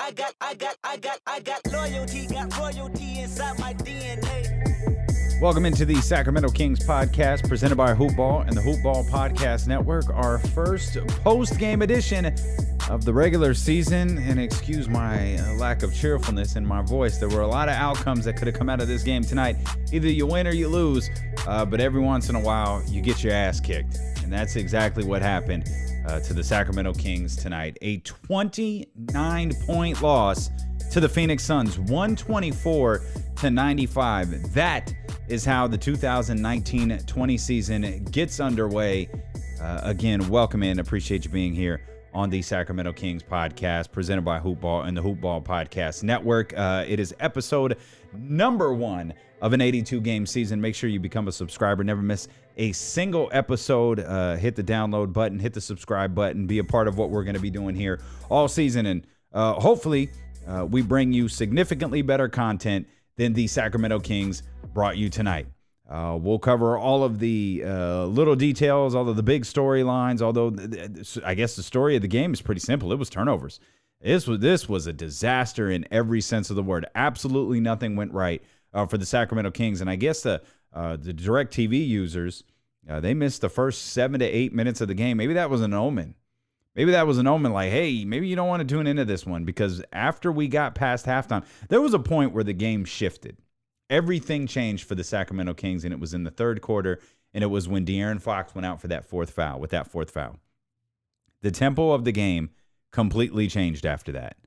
I got loyalty, got royalty inside my DNA. Welcome into the Sacramento Kings podcast presented by Hoopball and the Hoopball Podcast Network. Our first post-game edition of the regular season. And excuse my lack of cheerfulness in my voice. There were a lot of outcomes that could have come out of this game tonight. Either you win or you lose, but every once in a while you get your ass kicked. And that's exactly what happened to the Sacramento Kings tonight. A 29-point loss to the Phoenix Suns, 124-95. That is how the 2019-20 season gets underway. Again, welcome in. Appreciate you being here on the Sacramento Kings podcast presented by Hoopball and the Hoopball Podcast Network. It is episode number 1 of an 82-game season. Make sure you become a subscriber. Never miss a single episode. Hit the download button, hit the subscribe button, be a part of what we're going to be doing here all season. And hopefully we bring you significantly better content than the Sacramento Kings brought you tonight. We'll cover all of the little details, all of the big storylines, although I guess the story of the game is pretty simple. It was turnovers. This was a disaster in every sense of the word. Absolutely nothing went right for the Sacramento Kings. And I guess the DirecTV users, they missed the first 7 to 8 minutes of the game. Maybe that was an omen. Maybe that was an omen like, hey, maybe you don't want to tune into this one, because after we got past halftime, there was a point where the game shifted. Everything changed for the Sacramento Kings, and it was in the third quarter, and it was when De'Aaron Fox went out for that fourth foul, The tempo of the game completely changed after that.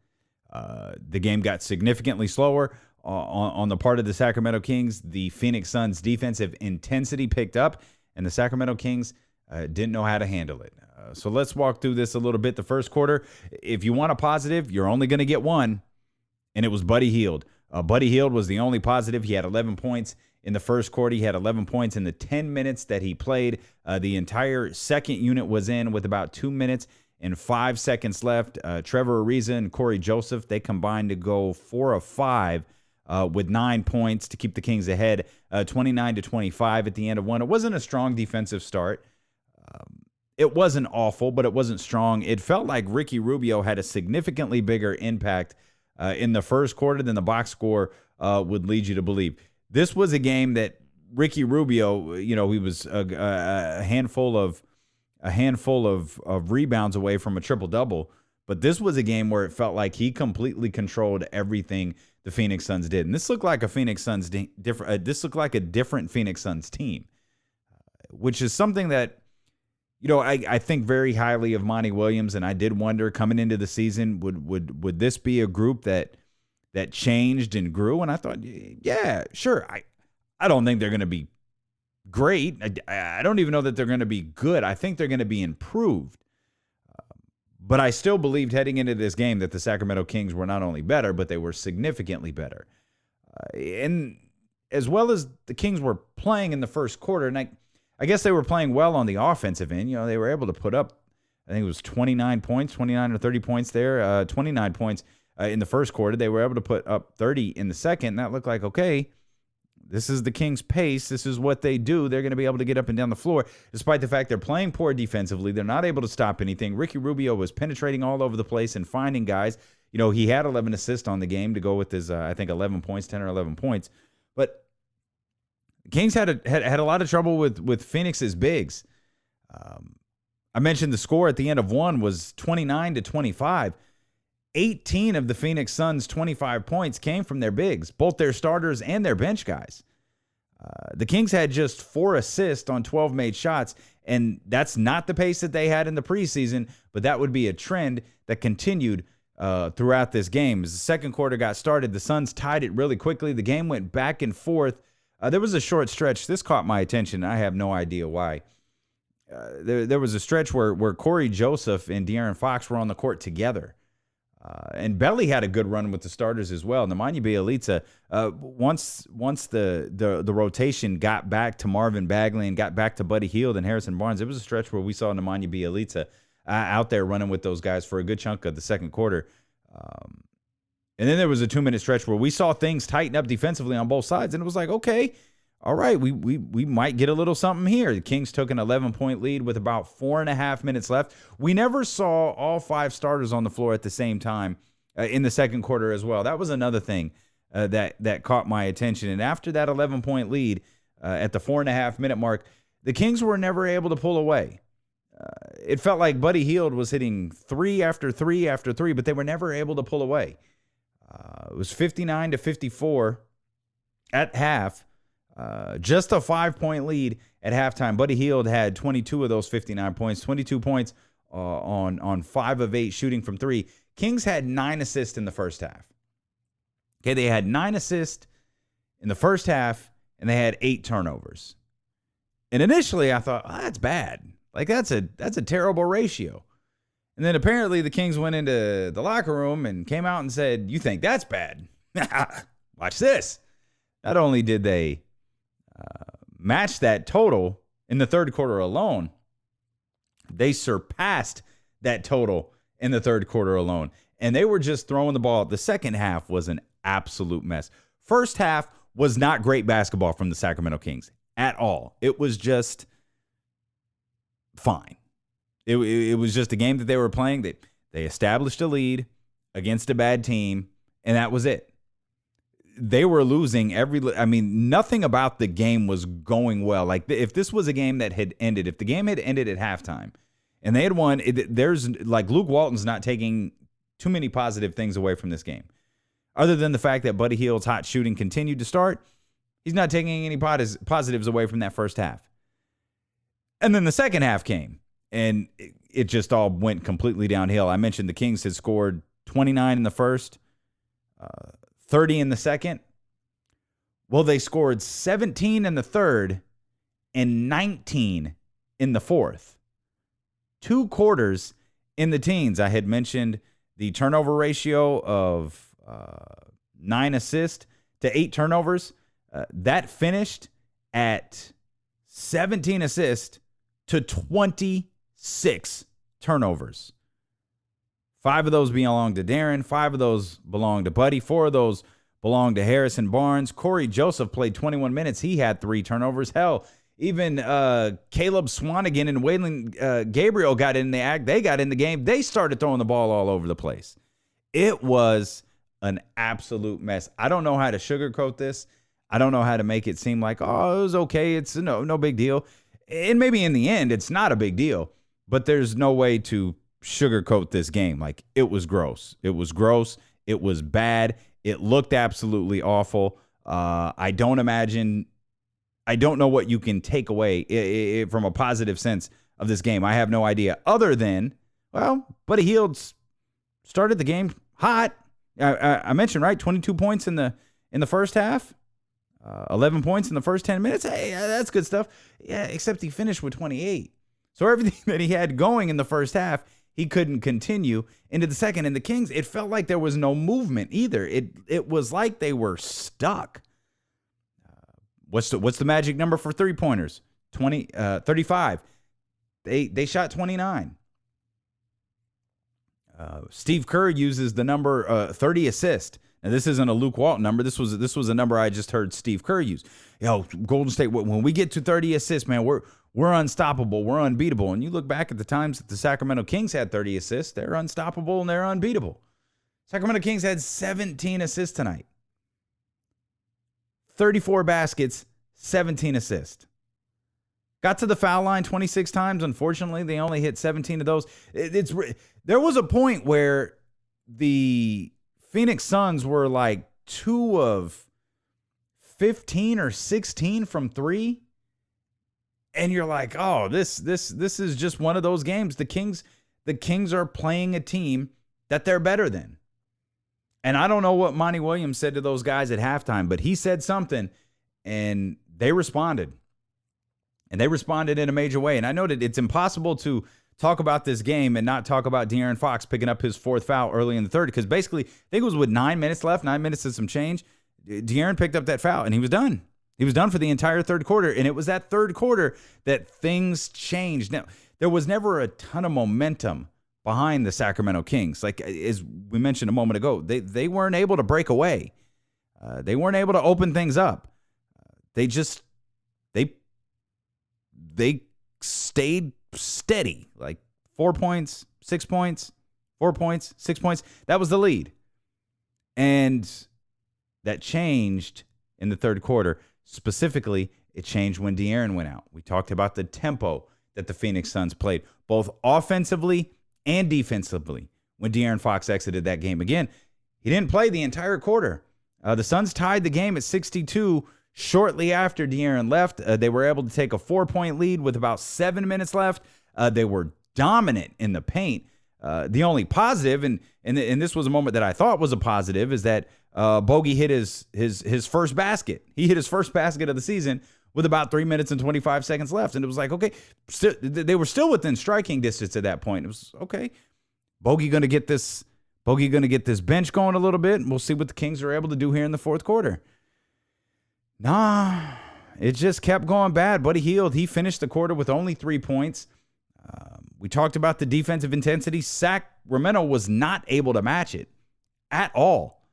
The game got significantly slower on the part of the Sacramento Kings. The Phoenix Suns' defensive intensity picked up, and the Sacramento Kings didn't know how to handle it. So let's walk through this a little bit. The first quarter, if you want a positive, you're only going to get one, and it was Buddy Hield. Buddy Hield was the only positive. He had 11 points in the first quarter. He had 11 points in the 10 minutes that he played. The entire second unit was in with about 2 minutes and 5 seconds left. Trevor Ariza and Corey Joseph, they combined to go 4 of 5 with 9 points to keep the Kings ahead, 29-25 at the end of one. It wasn't a strong defensive start. It wasn't awful, but it wasn't strong. It felt like Ricky Rubio had a significantly bigger impact in the first quarter than the box score would lead you to believe. This was a game that Ricky Rubio, he was a handful of rebounds away from a triple-double, but this was a game where it felt like he completely controlled everything the Phoenix Suns did. And this looked like a different Phoenix Suns team, which is something that I think very highly of Monty Williams, and I did wonder coming into the season, would this be a group that changed and grew? And I thought, yeah, sure. I don't think they're going to be great. I don't even know that they're going to be good. I think they're going to be improved. But I still believed heading into this game that the Sacramento Kings were not only better, but they were significantly better. And as well as the Kings were playing in the first quarter, and I guess they were playing well on the offensive end. They were able to put up, I think it was 29 or 30 points there, 29 points in the first quarter. They were able to put up 30 in the second, and that looked like, okay, this is the Kings' pace. This is what they do. They're going to be able to get up and down the floor, despite the fact they're playing poor defensively. They're not able to stop anything. Ricky Rubio was penetrating all over the place and finding guys. He had 11 assists on the game to go with his, I think, 11 points, 10 or 11 points. But Kings had a lot of trouble with Phoenix's bigs. I mentioned the score at the end of one was 29-25. 18 of the Phoenix Suns' 25 points came from their bigs, both their starters and their bench guys. The Kings had just 4 assists on 12 made shots, and that's not the pace that they had in the preseason, but that would be a trend that continued throughout this game. As the second quarter got started, the Suns tied it really quickly. The game went back and forth. There was a short stretch. This caught my attention. I have no idea why. There was a stretch where Corey Joseph and De'Aaron Fox were on the court together. And Belly had a good run with the starters as well. Nemanja Bjelica, once the rotation got back to Marvin Bagley and got back to Buddy Hield and Harrison Barnes, it was a stretch where we saw Nemanja Bjelica out there running with those guys for a good chunk of the second quarter. And then there was a 2-minute stretch where we saw things tighten up defensively on both sides, and it was like, okay, all right, we might get a little something here. The Kings took an 11-point lead with about 4.5 minutes left. We never saw all 5 starters on the floor at the same time in the second quarter as well. That was another thing that caught my attention. And after that 11-point lead at the 4.5-minute mark, the Kings were never able to pull away. It felt like Buddy Hield was hitting 3 after 3 after 3, but they were never able to pull away. It was 59-54 at half. Just a 5-point lead at halftime. Buddy Hield had 22 of those 59 points, 22 points on 5 of 8 shooting from 3. Kings had 9 assists in the first half. Okay, they had 9 assists in the first half, and they had 8 turnovers. And initially, I thought, that's bad. Like, that's a terrible ratio. And then apparently the Kings went into the locker room and came out and said, you think that's bad? Watch this. Not only did they match that total in the third quarter alone, they surpassed that total in the third quarter alone. And they were just throwing the ball. The second half was an absolute mess. First half was not great basketball from the Sacramento Kings at all. It was just fine. It was just a game that they were playing. They established a lead against a bad team, and that was it. They were losing nothing about the game was going well. Like, if this was a game that had ended, if the game had ended at halftime and they had won, there's like Luke Walton's not taking too many positive things away from this game. Other than the fact that Buddy Hield's hot shooting continued to start, he's not taking any positives away from that first half. And then the second half came, and it just all went completely downhill. I mentioned the Kings had scored 29 in the first, 30 in the second. Well, they scored 17 in the third and 19 in the fourth. 2 quarters in the teens. I had mentioned the turnover ratio of 9 assists to 8 turnovers. That finished at 17 assists to 26 turnovers. 5 of those belong to Darren. 5 of those belong to Buddy. 4 of those belong to Harrison Barnes. Corey Joseph played 21 minutes. He had 3 turnovers. Hell, even Caleb Swanigan and Waylon Gabriel got in the act. They got in the game. They started throwing the ball all over the place. It was an absolute mess. I don't know how to sugarcoat this. I don't know how to make it seem like, oh, it was okay. It's no big deal. And maybe in the end, it's not a big deal. But there's no way to sugarcoat this game. Like, it was gross. It was gross. It was bad. It looked absolutely awful. I don't know what you can take away from a positive sense of this game. I have no idea. Other than, well, Buddy Hield started the game hot. I mentioned, right, 22 points in the first half, 11 points in the first 10 minutes. Hey, that's good stuff. Yeah, except he finished with 28. So everything that he had going in the first half, he couldn't continue into the second. And the Kings, it felt like there was no movement either. It was like they were stuck. What's the magic number for 3-pointers? 35. They shot 29. Steve Kerr uses the number 30 assists. Now, this isn't a Luke Walton number. This was a number I just heard Steve Kerr use. Golden State, when we get to 30 assists, man, we're unstoppable. We're unbeatable. And you look back at the times that the Sacramento Kings had 30 assists, they're unstoppable and they're unbeatable. Sacramento Kings had 17 assists tonight. 34 baskets, 17 assists. Got to the foul line 26 times. Unfortunately, they only hit 17 of those. There was a point where the Phoenix Suns were like 2 of 15 or 16 from 3. And you're like, oh, this is just one of those games. The Kings are playing a team that they're better than. And I don't know what Monty Williams said to those guys at halftime, but he said something, and they responded. And they responded in a major way. And I know that it's impossible to talk about this game and not talk about De'Aaron Fox picking up his 4th foul early in the third, because basically, I think it was with 9 minutes left, 9 minutes and some change, De'Aaron picked up that foul, and he was done. He was done for the entire third quarter, and it was that third quarter that things changed. Now, there was never a ton of momentum behind the Sacramento Kings. Like, as we mentioned a moment ago, they weren't able to break away. They weren't able to open things up. They stayed steady, like 4 points, 6 points, 4 points, 6 points. That was the lead. And that changed in the third quarter. Specifically, it changed when De'Aaron went out. We talked about the tempo that the Phoenix Suns played, both offensively and defensively, when De'Aaron Fox exited that game. Again, he didn't play the entire quarter. The Suns tied the game at 62 shortly after De'Aaron left. They were able to take a 4-point lead with about 7 minutes left. They were dominant in the paint. The only positive, and this was a moment that I thought was a positive, is that Bogey hit his first basket. He hit his first basket of the season with about 3 minutes and 25 seconds left. And it was like, okay, they were still within striking distance at that point. It was, okay, Bogey going to get this bench going a little bit, and we'll see what the Kings are able to do here in the fourth quarter. Nah, it just kept going bad. Buddy Hield, he finished the quarter with only 3 points. We talked about the defensive intensity. Sacramento was not able to match it at all.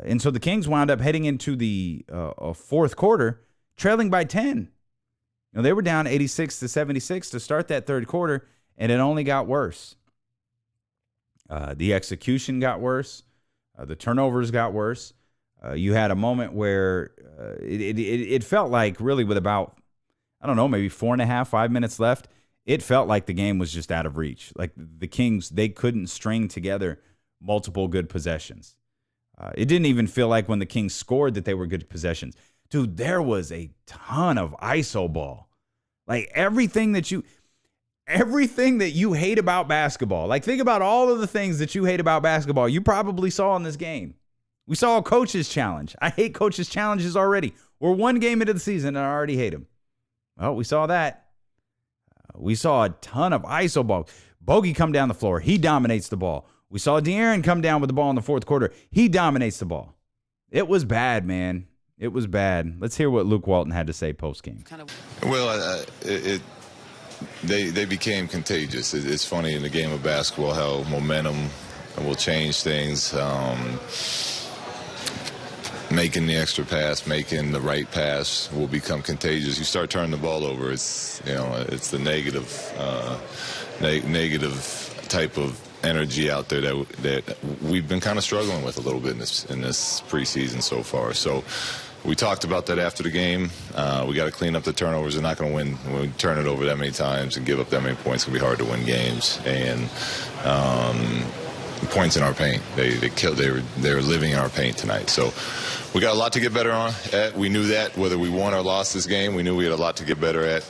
And so the Kings wound up heading into the fourth quarter trailing by 10. They were down 86-76 to start that third quarter, and it only got worse. The execution got worse. The turnovers got worse. You had a moment where it felt like, really, with about, maybe 4.5, 5 minutes left, it felt like the game was just out of reach. Like the Kings, they couldn't string together multiple good possessions. It didn't even feel like when the Kings scored that they were good possessions. Dude, there was a ton of ISO ball. Like everything that you hate about basketball. Like think about all of the things that you hate about basketball you probably saw in this game. We saw a coach's challenge. I hate coach's challenges already. We're one game into the season and I already hate them. Well, we saw that. We saw a ton of ISO ball. Bogey come down the floor. He dominates the ball. We saw De'Aaron come down with the ball in the fourth quarter. He dominates the ball. It was bad, man. It was bad. Let's hear what Luke Walton had to say post-game. Well, they became contagious. It's funny in the game of basketball how momentum will change things. Making the extra pass, making the right pass will become contagious. You start turning the ball over, it's the negative type of energy out there that we've been kind of struggling with a little bit in this preseason so far. So we talked about that after the game. We got to clean up the turnovers. We're not going to win when we turn it over that many times and give up that many points. It's going to be hard to win games. And points in our paint. They were living in our paint tonight. So we got a lot to get better at. We knew that whether we won or lost this game. We knew we had a lot to get better at.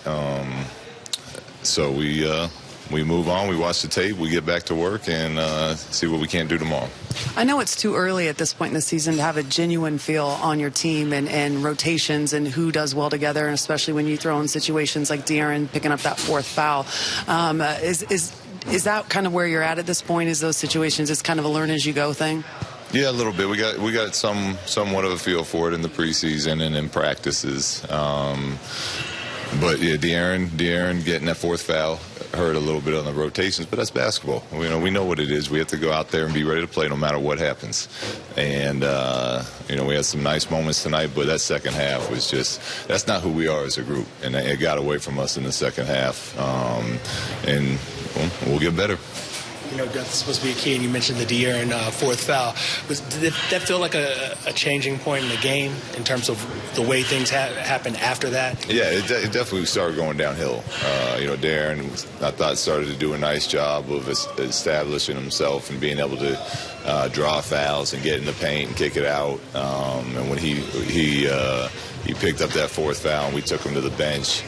So we move on. We watch the tape. We get back to work and see what we can do tomorrow. I know it's too early at this point in the season to have a genuine feel on your team and rotations and who does well together, and especially when you throw in situations like De'Aaron picking up that fourth foul. Is that kind of where you're at this point? Is those situations, it's kind of a learn as you go thing? Yeah, a little bit. We got somewhat of a feel for it in the preseason and in practices. But yeah, De'Aaron getting that fourth foul hurt a little bit on the rotations, but that's basketball. We know what it is. We have to go out there and be ready to play no matter what happens. And we had some nice moments tonight, but that second half was that's not who we are as a group, and it got away from us in the second half. And we'll get better. That's supposed to be a key, and you mentioned the De'Aaron fourth foul. Did that feel like a changing point in the game in terms of the way things happened after that? Yeah, it definitely started going downhill. De'Aaron, I thought, started to do a nice job of establishing himself and being able to draw fouls and get in the paint and kick it out. And when he picked up that fourth foul and we took him to the bench,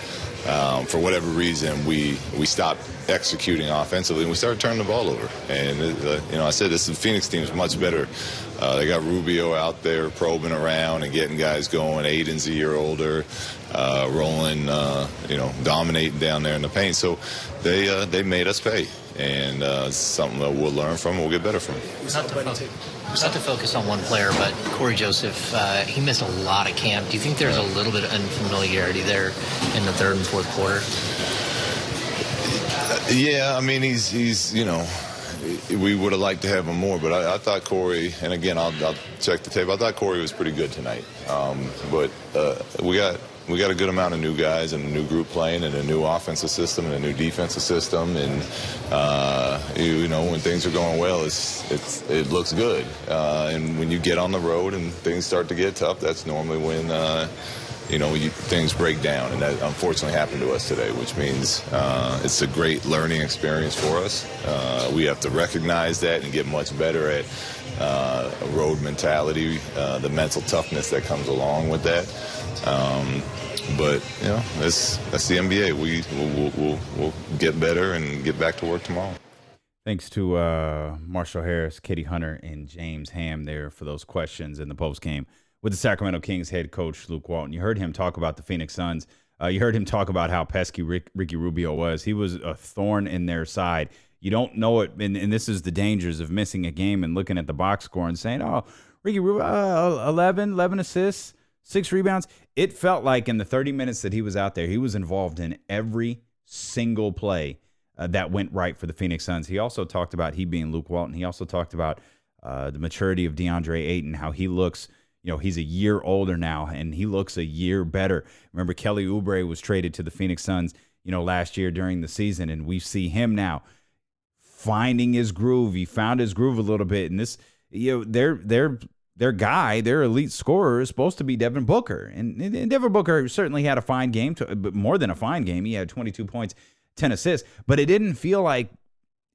for whatever reason, we stopped executing offensively and we started turning the ball over. And I said this Phoenix team is much better. They got Rubio out there probing around and getting guys going. Aiden's a year older, rolling, dominating down there in the paint. So they made us pay, and it's something that we'll learn from and we'll get better from. Not to focus on one player, but Corey Joseph, he missed a lot of camp. Do you think there's a little bit of unfamiliarity there in the third and fourth quarter? Yeah, I mean, he's we would have liked to have him more, but I thought Corey, and again, I'll check the tape, I thought Corey was pretty good tonight. But we got we got a good amount of new guys and a new group playing and a new offensive system and a new defensive system. And, when things are going well, it looks good. And when you get on the road and things start to get tough, that's normally when, things break down. And that unfortunately happened to us today, which means it's a great learning experience for us. We have to recognize that and get much better at a road mentality, the mental toughness that comes along with that. But that's the NBA. We'll get better and get back to work tomorrow. Thanks to Marshall Harris, Katie Hunter, and James Ham there for those questions in the postgame with the Sacramento Kings head coach Luke Walton. You heard him talk about the Phoenix Suns. You heard him talk about how pesky Ricky Rubio was. He was a thorn in their side. You don't know it, and this is the dangers of missing a game and looking at the box score and saying, oh, Ricky Rubio, 11 assists, 6 rebounds. It felt like in the 30 minutes that he was out there, he was involved in every single play that went right for the Phoenix Suns. He also talked about, he being Luke Walton, he also talked about the maturity of DeAndre Ayton, how he looks, he's a year older now, and he looks a year better. Remember, Kelly Oubre was traded to the Phoenix Suns, last year during the season, and we see him now finding his groove. He found his groove a little bit, and this, their guy, their elite scorer is supposed to be Devin Booker, and Devin Booker certainly had a fine game, but more than a fine game. He had 22 points, 10 assists, but it didn't feel like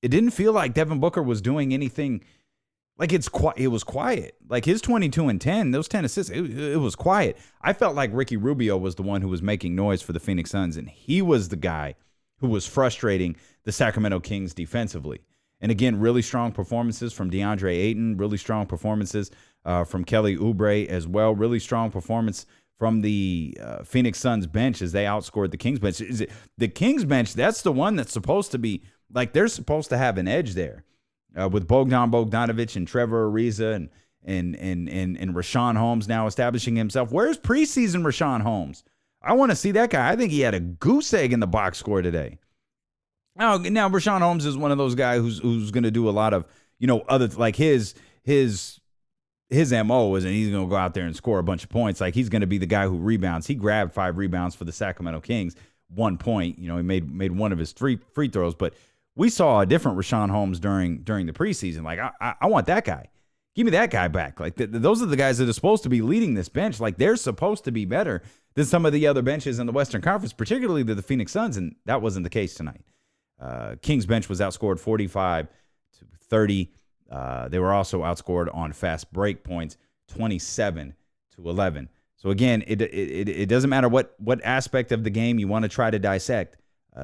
Devin Booker was doing anything. Like it was quiet. Like his 22 and 10, those 10 assists, it was quiet. I felt like Ricky Rubio was the one who was making noise for the Phoenix Suns, and he was the guy who was frustrating the Sacramento Kings defensively. And again, really strong performances from DeAndre Ayton, really strong performances from Kelly Oubre as well, really strong performance from the Phoenix Suns bench as they outscored the Kings bench. The Kings bench, that's the one that's supposed to be, like they're supposed to have an edge there. With Bogdan Bogdanovic and Trevor Ariza and Rashawn Holmes now establishing himself. Where's preseason Rashawn Holmes? I want to see that guy. I think he had a goose egg in the box score today. Now Rashawn Holmes is one of those guys who's going to do a lot of, other, like his MO isn't he's going to go out there and score a bunch of points. Like he's going to be the guy who rebounds. He grabbed 5 rebounds for the Sacramento Kings, 1 point. He made one of his 3 free throws, but we saw a different Rashawn Holmes during the preseason. Like, I want that guy. Give me that guy back. Like, those are the guys that are supposed to be leading this bench. Like, they're supposed to be better than some of the other benches in the Western Conference, particularly the Phoenix Suns, and that wasn't the case tonight. Kings bench was outscored 45-30. They were also outscored on fast break points, 27-11. So, again, it doesn't matter what aspect of the game you want to try to dissect.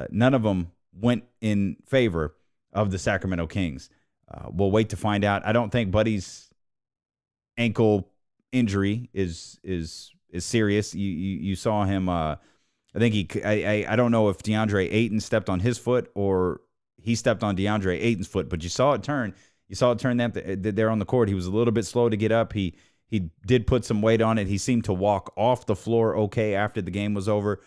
None of them went in favor of the Sacramento Kings. We'll wait to find out. I don't think Buddy's ankle injury is serious. You saw him. I think I don't know if DeAndre Ayton stepped on his foot or he stepped on DeAndre Ayton's foot, but you saw it turn. You saw it turn that there on the court. He was a little bit slow to get up. He did put some weight on it. He seemed to walk off the floor okay after the game was over.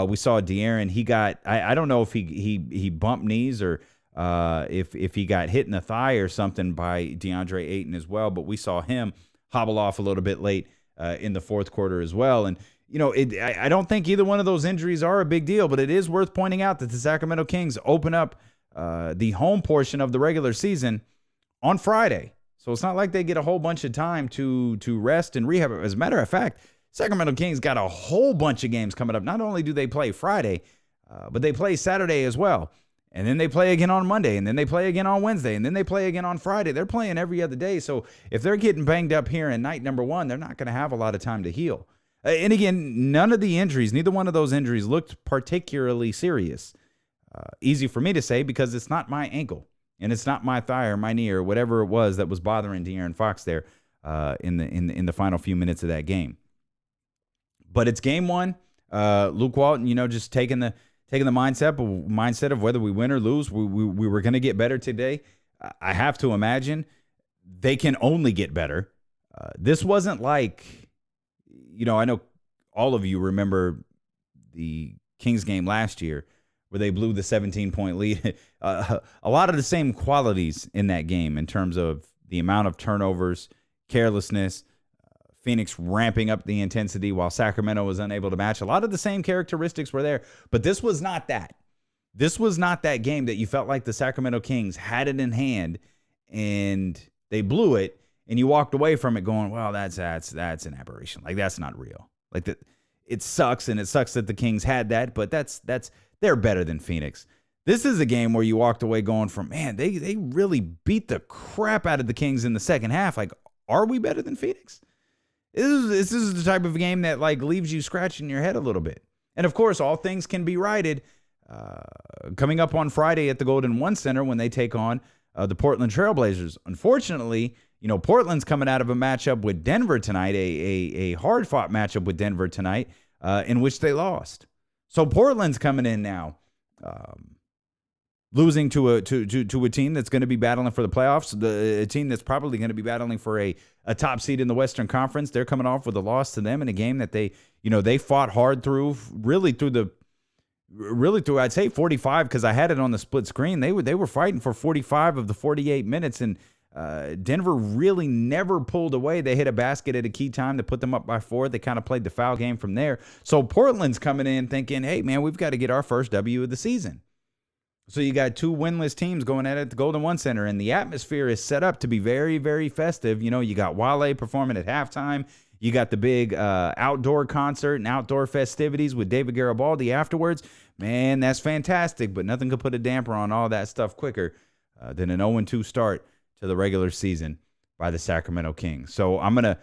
We saw De'Aaron. He got, I don't know if he bumped knees or if he got hit in the thigh or something by DeAndre Ayton as well, but we saw him hobble off a little bit late in the fourth quarter as well. And, I don't think either one of those injuries are a big deal, but it is worth pointing out that the Sacramento Kings open up the home portion of the regular season on Friday. So it's not like they get a whole bunch of time to rest and rehab. As a matter of fact, Sacramento Kings got a whole bunch of games coming up. Not only do they play Friday, but they play Saturday as well. And then they play again on Monday, and then they play again on Wednesday, and then they play again on Friday. They're playing every other day. So if they're getting banged up here in night number 1, they're not going to have a lot of time to heal. And again, none of the injuries, neither one of those injuries looked particularly serious. Easy for me to say because it's not my ankle, and it's not my thigh or my knee or whatever it was that was bothering De'Aaron Fox there in the final few minutes of that game. But it's game 1. Luke Walton, just taking the mindset of whether we win or lose, we were going to get better today. I have to imagine they can only get better. This wasn't like, I know all of you remember the Kings game last year where they blew the 17-point lead. A lot of the same qualities in that game in terms of the amount of turnovers, carelessness, Phoenix ramping up the intensity while Sacramento was unable to match. A lot of the same characteristics were there, but this was not that. This was not that game that you felt like the Sacramento Kings had it in hand and they blew it, and you walked away from it going, well, that's an aberration. Like, that's not real. Like, it sucks, and it sucks that the Kings had that, but they're better than Phoenix. This is a game where you walked away going from, man, they really beat the crap out of the Kings in the second half. Like, are we better than Phoenix? This is the type of game that, like, leaves you scratching your head a little bit. And, of course, all things can be righted coming up on Friday at the Golden One Center when they take on the Portland Trail Blazers. Unfortunately, Portland's coming out of a matchup with Denver tonight, a hard-fought matchup with Denver tonight, in which they lost. So Portland's coming in now, losing to a team that's going to be battling for the playoffs, a team that's probably going to be battling for a top seed in the Western Conference. They're coming off with a loss to them in a game that they fought hard through, really through I'd say 45, because I had it on the split screen. They were fighting for 45 of the 48 minutes, and Denver really never pulled away. They hit a basket at a key time to put them up by 4. They kind of played the foul game from there. So Portland's coming in thinking, hey, man, we've got to get our first W of the season. So you got 2 winless teams going at it at the Golden One Center, and the atmosphere is set up to be very, very festive. You got Wale performing at halftime. You got the big outdoor concert and outdoor festivities with David Garibaldi afterwards. Man, that's fantastic, but nothing could put a damper on all that stuff quicker than an 0-2 start to the regular season by the Sacramento Kings. So I'm going to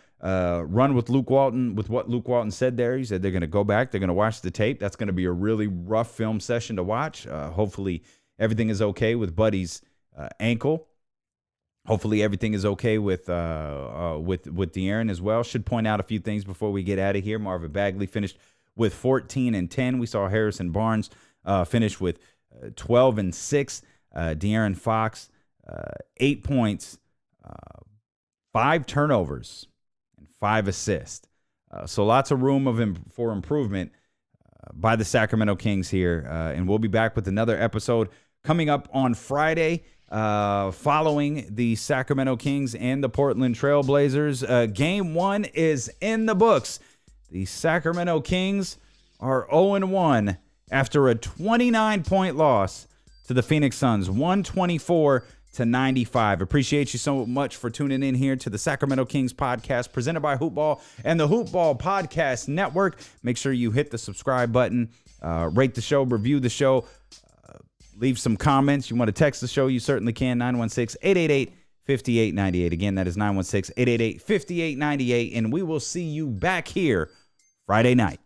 run with Luke Walton, with what Luke Walton said there. He said they're going to go back. They're going to watch the tape. That's going to be a really rough film session to watch. Hopefully everything is okay with Buddy's ankle. Hopefully everything is okay with De'Aaron as well. Should point out a few things before we get out of here. Marvin Bagley finished with 14 and 10. We saw Harrison Barnes finish with 12 and 6. De'Aaron Fox, 8 points, 5 turnovers, and 5 assists. So lots of room for improvement by the Sacramento Kings here. And we'll be back with another episode coming up on Friday following the Sacramento Kings and the Portland Trail Blazers. Game 1 is in the books. The Sacramento Kings are 0-1 after a 29-point loss to the Phoenix Suns, 124-95. Appreciate you so much for tuning in here to the Sacramento Kings podcast presented by Hoopball and the Hoopball Podcast Network. Make sure you hit the subscribe button, rate the show, review the show, leave some comments. You want to text the show, you certainly can, 916-888-5898. Again, that is 916-888-5898, and we will see you back here Friday night.